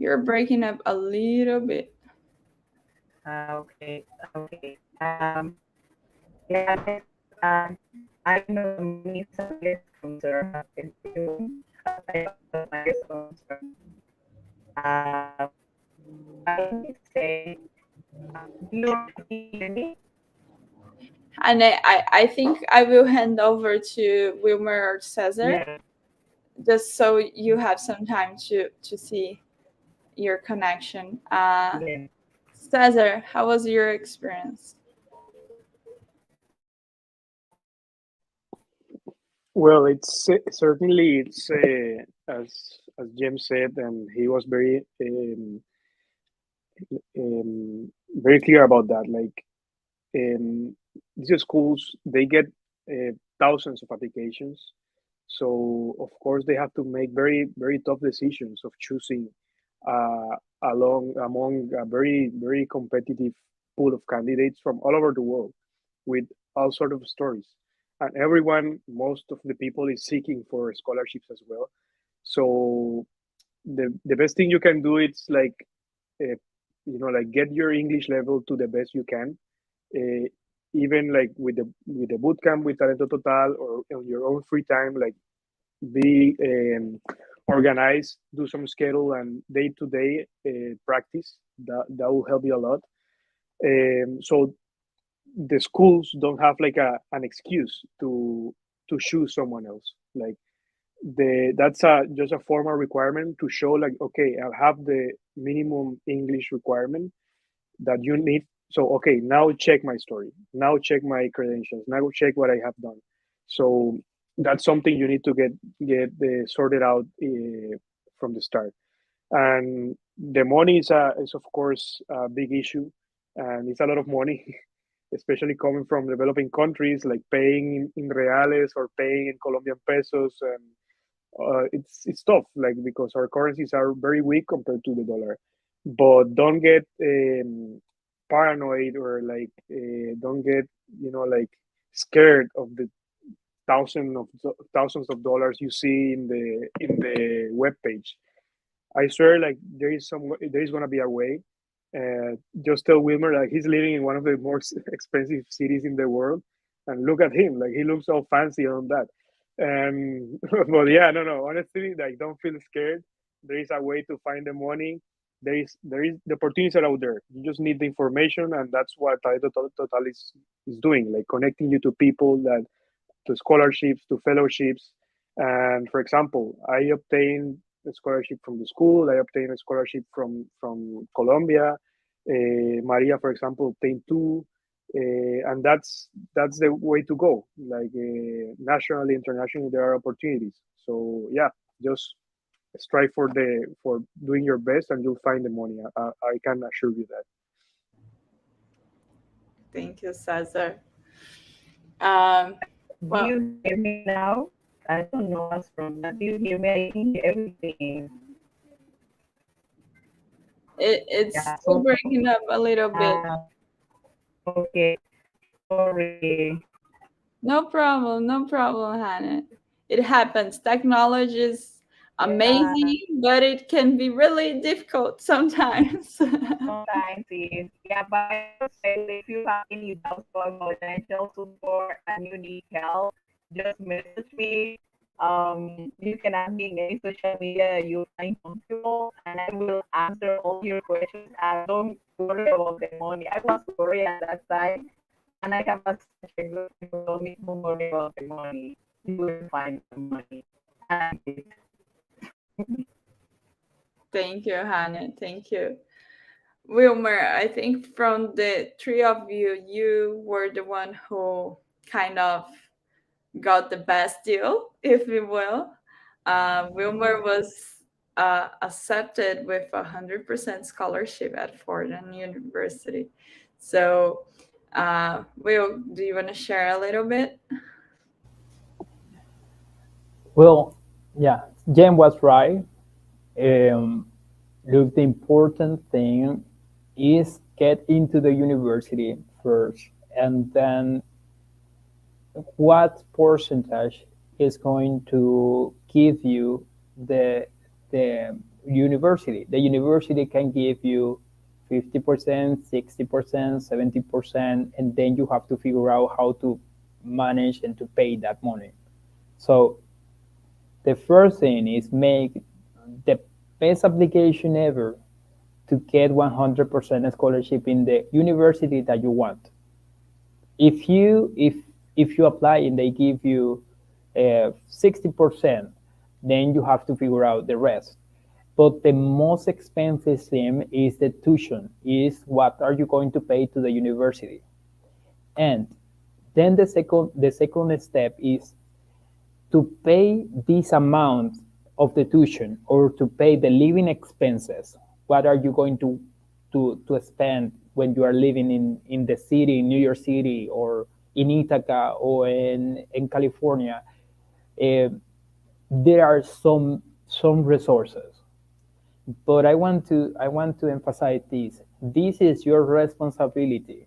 You're breaking up a little bit. Okay, okay. Yeah, I know many Sales sponsor have been doing as I also my sponsor. Uh, I would say, do you hear me? And I think I will hand over to Wilmer or Cesar, Yeah, just so you have some time to see your connection. yeah. Cesar, how was your experience? Well, it's certainly it's as James said, and he was very clear about that. Like these schools, they get thousands of applications, so of course they have to make very tough decisions of choosing uh, along among a very competitive pool of candidates from all over the world with all sort of stories, and everyone, most of the people is seeking for scholarships as well. So the best thing you can do is like uh, like get your English level to the best you can, uh, even like with the boot camp with Talento Total or on your own free time, like be organized, do some schedule and day to day practice. That will help you a lot. So the schools don't have like an excuse to choose someone else. Like that's just a formal requirement to show like, okay, I have the minimum English requirement that you need. So okay, now check my story. Now check my credentials. Now check what I have done. So that's something you need to get sorted out from the start. And the money is of course a big issue, and it's a lot of money, especially coming from developing countries, like paying in reales or paying in Colombian pesos, and it's tough, like because our currencies are very weak compared to the dollar. But don't get paranoid, or like don't get like scared of the thousands of dollars you see in the web page. I swear, like there is gonna be a way. Just tell Wilmer like he's living in one of the more expensive cities in the world, and look at him, like he looks all fancy on that. But yeah, no, honestly, like don't feel scared. There is a way to find the money. There is the opportunities are out there. You just need the information, and that's what Total is doing, like connecting you to people that to scholarships, to fellowships. And for example, I obtained a scholarship from the school. I obtained a scholarship from Colombia. Maria, for example, obtained two, and that's the way to go. Like nationally, internationally, there are opportunities. So yeah, just strive for doing your best, and you'll find the money. I can assure you that. Thank you, Cesar. Um, Do well, you hear me now? I don't know what's wrong, but do you hear me? I can hear everything. it's Yeah, still so breaking up a little bit. okay, sorry. No problem, Hannah. It happens. Technology is Yeah, amazing, but it can be really difficult sometimes. sometimes it is. Yeah, but I was saying if you have any doubts about financial support and you need help, just message me. You can add me in any social media that you find comfortable, and I will answer all your questions. And don't worry about the money. I was worried at that time, and I have such a good friend who told me, "Don't worry about the money. You will find the money." And I did. Thank you, Hannah. Thank you. Wilmer, I think from the three of you, you were the one who kind of got the best deal, if you will. Wilmer was accepted with 100% scholarship at Fordham University. So, Will, do you want to share a little bit? Well, yeah, Jen was right. Um, Look, the important thing is get into the university first, and then what percentage is going to give you the the university. The university can give you 50%, 60%, 70%, and then you have to figure out how to manage and to pay that money. So the first thing is make the best application ever to get 100% scholarship in the university that you want. If you apply and they give you 60%, then you have to figure out the rest. But the most expensive thing is the tuition, is what are you going to pay to the university. And then the second step is to pay this amount of the tuition or to pay the living expenses. What are you going to spend when you are living in the city, in New York City, or in Ithaca, or in California? Uh, there are some resources, but I want to emphasize this. This is your responsibility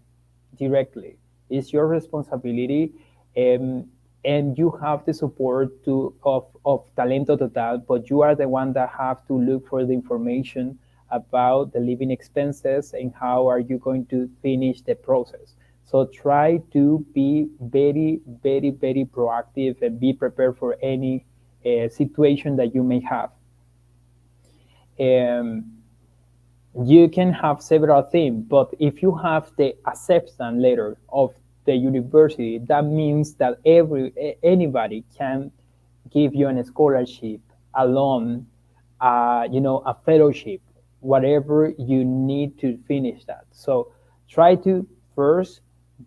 directly. It's your responsibility, um, and you have the support of Talento Total, but you are the one that have to look for the information about the living expenses and how are you going to finish the process. So try to be very, very, very proactive and be prepared for any situation that you may have. Um, you can have several things, but if you have the acceptance letter of the university, that means that anybody can give you a scholarship, a loan, a fellowship, whatever you need to finish that. So try to first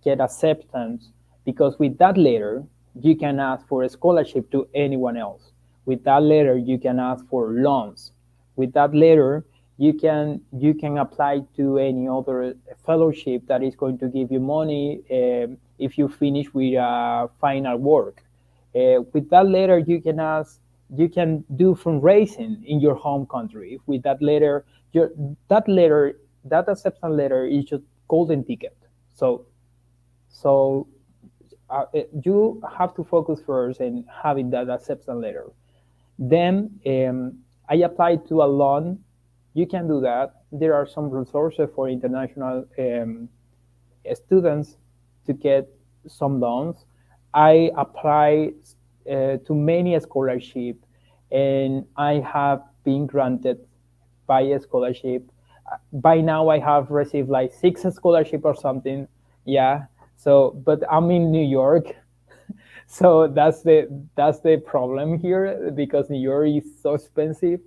get acceptance, because with that letter you can ask for a scholarship to anyone else. With that letter you can ask for loans. With that letter you can apply to any other fellowship that is going to give you money if you finish with final work. With that letter you can do fundraising in your home country. With that letter, that letter, that acceptance letter is just golden ticket. So you have to focus first in having that acceptance letter. Then I applied to a loan. You can do that. There are some resources for international students to get some loans. I applied to many scholarships, and I have been granted by a scholarship. By now, I have received like 6 scholarships or something. Yeah. So, but I'm in New York, so that's the problem here, because New York is so expensive.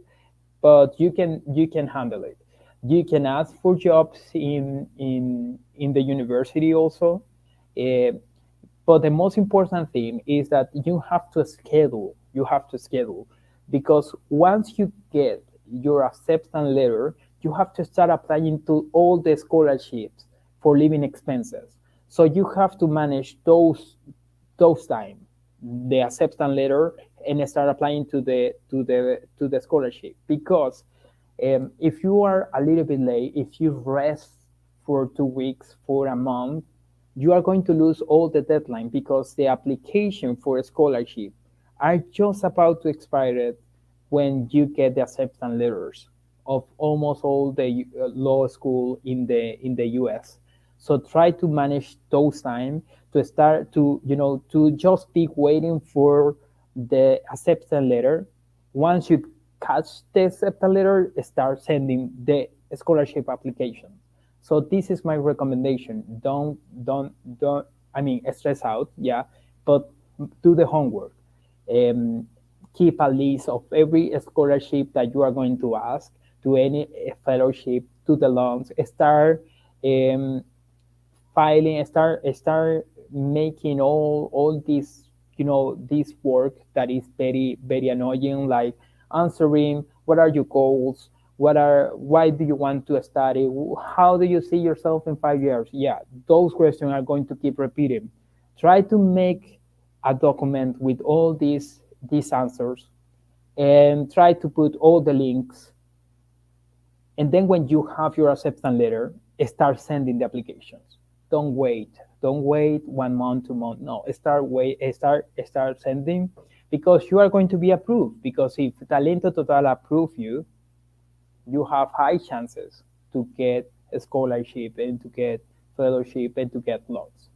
But you can handle it. You can ask for jobs in the university also. Uh, but the most important thing is that you have to schedule, because once you get your acceptance letter, you have to start applying to all the scholarships for living expenses. So you have to manage those time, the acceptance letter, and start applying to the scholarship. Because if you are a little bit late, if you rest for 2 weeks, for a month, you are going to lose all the deadline, because the application for a scholarship are just about to expire when you get the acceptance letters of almost all the law school in the US. So try to manage those time to start to just be waiting for the acceptance letter. Once you catch the acceptance letter, start sending the scholarship application. So this is my recommendation. Don't I mean stress out, yeah, but do the homework. Um, Keep a list of every scholarship that you are going to ask, to any fellowship, to the loans. Start um, filing, start making all this, this work that is very very annoying, like answering what are your goals, why do you want to study, how do you see yourself in 5 years. Yeah, those questions are going to keep repeating. Try to make a document with all these answers, and try to put all the links. And then when you have your acceptance letter, start sending the applications. Don't wait 1 month, 2 months. No, start sending, because you are going to be approved. Because if Talento Total approve you, you have high chances to get a scholarship, and to get fellowship, and to get loans.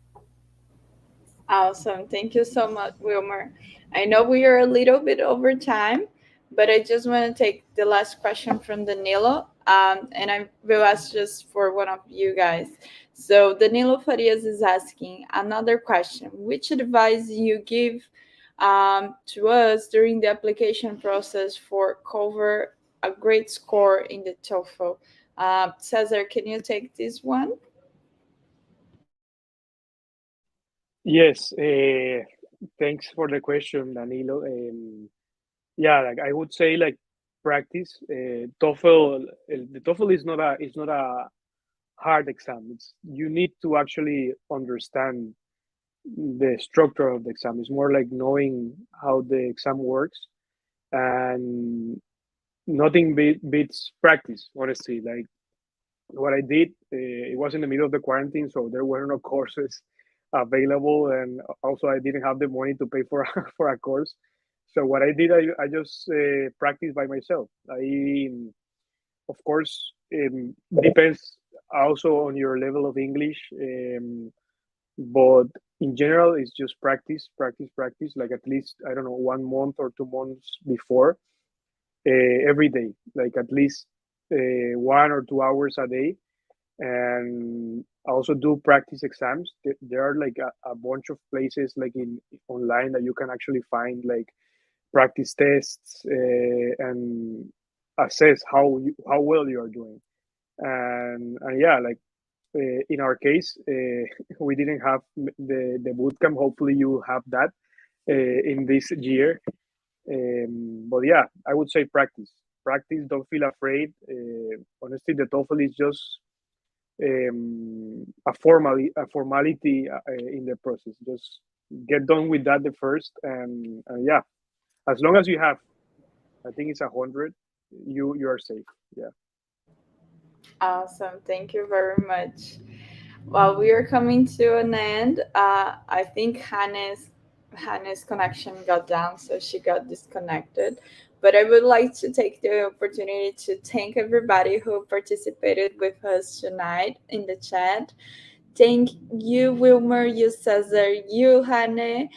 Awesome. Thank you so much, Wilmer. I know we are a little bit over time, but I just want to take the last question from Danilo. And I will ask just for one of you guys. So Danilo Farias is asking another question. Which advice you give to us during the application process for cover a great score in the TOEFL? Cesar, can you take this one? Yes, thanks for the question, Danilo. Yeah, like I would say, like practice. The TOEFL is not a hard exam. You need to actually understand the structure of the exam. It's more like knowing how the exam works, and nothing beats practice. Honestly, like what I did, it was in the middle of the quarantine, so there were no courses available, and also I didn't have the money to pay for for a course. So what I did, I just practiced by myself. Of course, depends also on your level of English, but in general, it's just practice, practice, practice. Like at least I don't know, 1 month or 2 months before, every day, like at least 1 or 2 hours a day, and I also do practice exams. There are like a bunch of places like in online that you can actually find like practice tests and assess how well you are doing. And yeah, like in our case, we didn't have the boot camp. Hopefully, you have that in this year. But yeah, I would say practice. Practice. Don't feel afraid. Honestly, the TOEFL is just a formality in the process. Just get done with that the first, and yeah, as long as you have, I think it's 100. You are safe. Yeah. Awesome. Thank you very much. Well, we are coming to an end. I think Hannah's connection got down, so she got disconnected. But I would like to take the opportunity to thank everybody who participated with us tonight in the chat. Thank you, Wilmer, you, Cesar, you, Hannah,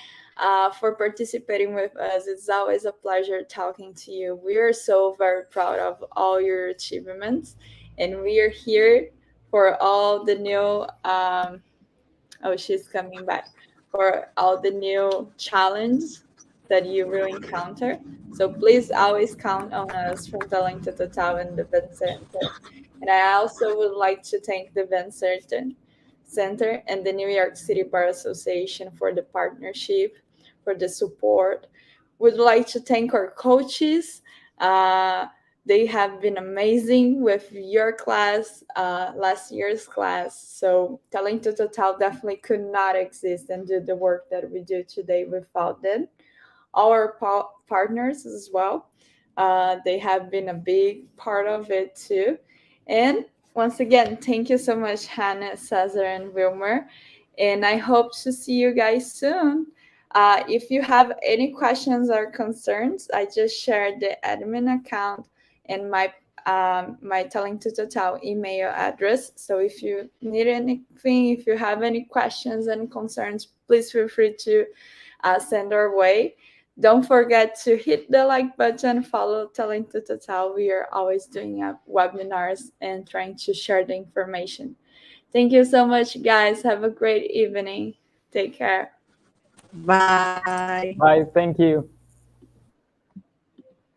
for participating with us. It's always a pleasure talking to you. We are so very proud of all your achievements, and we are here for all the new oh, she's coming back, for all the new challenges that you will encounter. So please always count on us from Talento Total and the Event Center. And I also would like to thank the Event Center and the New York City Bar Association for the partnership, for the support. Would like to thank our coaches. Uh, they have been amazing with your class, last year's class. So Talento Total definitely could not exist and do the work that we do today without them. Our partners as well. They have been a big part of it too. And once again, thank you so much, Hannah, Cesar, and Wilmer. And I hope to see you guys soon. If you have any questions or concerns, I just shared the admin account and my Telling to Total email address. So if you need anything, if you have any questions and concerns, please feel free to send our way. Don't forget to hit the like button, follow Telling to Total. We are always doing webinars and trying to share the information. Thank you so much, guys. Have a great evening. Take care. Bye. Bye. Thank you.